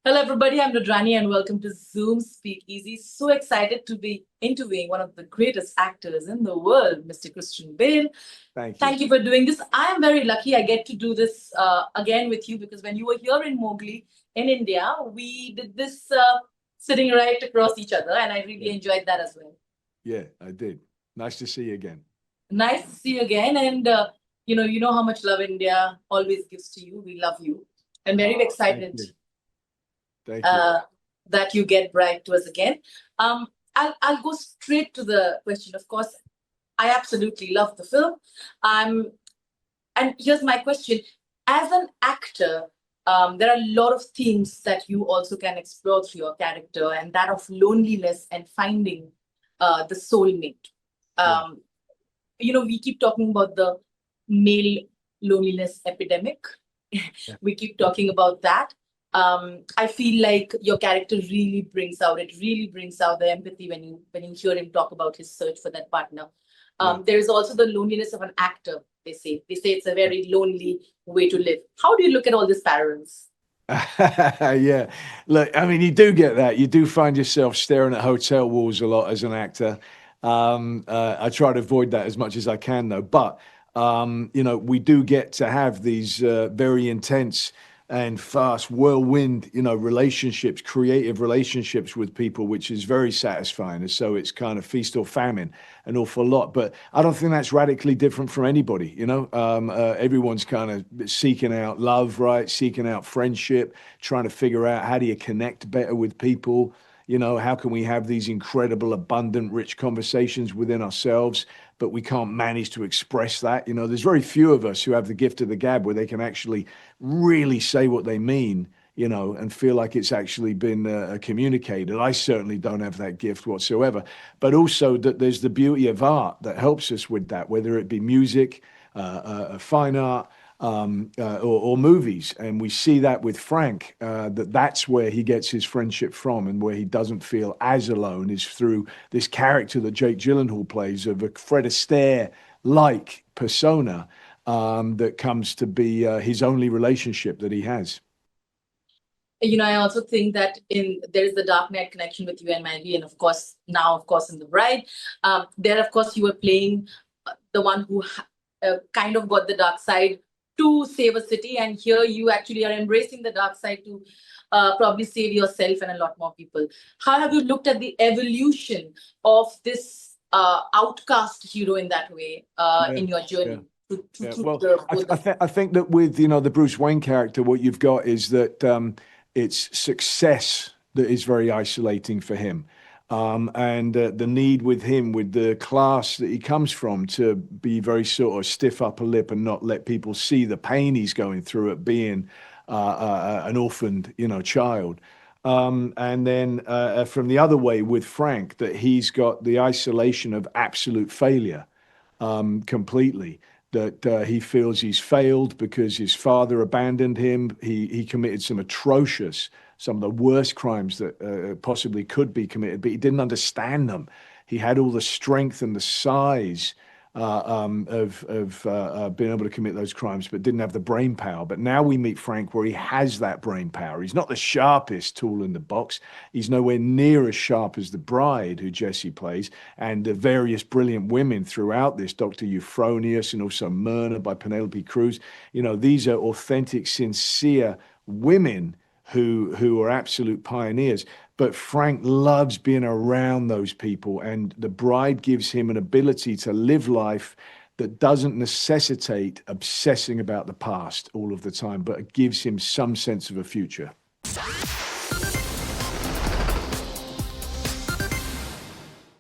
Hello, everybody. I'm Rudrani, and welcome to Zoom Speakeasy. So excited to be interviewing one of the greatest actors in the world, Mr. Christian Bale. Thank you. Thank you for doing this. I am very lucky I get to do this again with you because when you were here in Mowgli in India, we did this sitting right across each other, and I really enjoyed that as well. Yeah, I did. Nice to see you again. Nice to see you again, and you know how much love India always gives to you. We love you, and very excited. Thank you. That you get back to us again. I'll go straight to the question. Of course, I absolutely love the film. And here's my question: as an actor, there are a lot of themes that you also can explore through your character, and that of loneliness and finding the soulmate. We keep talking about the male loneliness epidemic. We keep talking about that. I feel like your character really brings out the empathy when you hear him talk about his search for that partner. There is also the loneliness of an actor. They say it's a very lonely way to live. How do you look at all these parallels? Yeah, look, I mean, you do get that. You do find yourself staring at hotel walls a lot as an actor. I try to avoid that as much as I can, though. But we do get to have these very intense and fast whirlwind, relationships, creative relationships with people, which is very satisfying. And so it's kind of feast or famine, an awful lot. But I don't think that's radically different from anybody. Everyone's kind of seeking out love, right? Seeking out friendship, trying to figure out how do you connect better with people. How can we have these incredible, abundant, rich conversations within ourselves, but we can't manage to express that? There's very few of us who have the gift of the gab where they can actually really say what they mean, and feel like it's actually been communicated. I certainly don't have that gift whatsoever. But also that there's the beauty of art that helps us with that, whether it be music, fine art, or movies. And we see that with Frank, that's where he gets his friendship from, and where he doesn't feel as alone is through this character that Jake Gyllenhaal plays of a Fred Astaire-like persona that comes to be his only relationship that he has. I also think that there is the Dark Knight connection with you and Maggie, and of course in The Bride, there of course you were playing the one who kind of got the dark side to save a city, and here you actually are embracing the dark side to probably save yourself and a lot more people. How have you looked at the evolution of this outcast hero in that way in your journey? Well, I think that with the Bruce Wayne character, what you've got is that it's success that is very isolating for him. And the need with him, with the class that he comes from, to be very sort of stiff upper lip and not let people see the pain he's going through at being an orphaned, child. And then from the other way with Frank, that he's got the isolation of absolute failure completely. That he feels he's failed because his father abandoned him. He committed some of the worst crimes that possibly could be committed, but he didn't understand them. He had all the strength and the size of being able to commit those crimes, but didn't have the brain power. But now we meet Frank where he has that brain power. He's not the sharpest tool in the box. He's nowhere near as sharp as the bride, who Jesse plays, and the various brilliant women throughout this, Dr. Euphronius and also Myrna by Penelope Cruz. These are authentic, sincere women who are absolute pioneers. But Frank loves being around those people, and the bride gives him an ability to live life that doesn't necessitate obsessing about the past all of the time, but it gives him some sense of a future.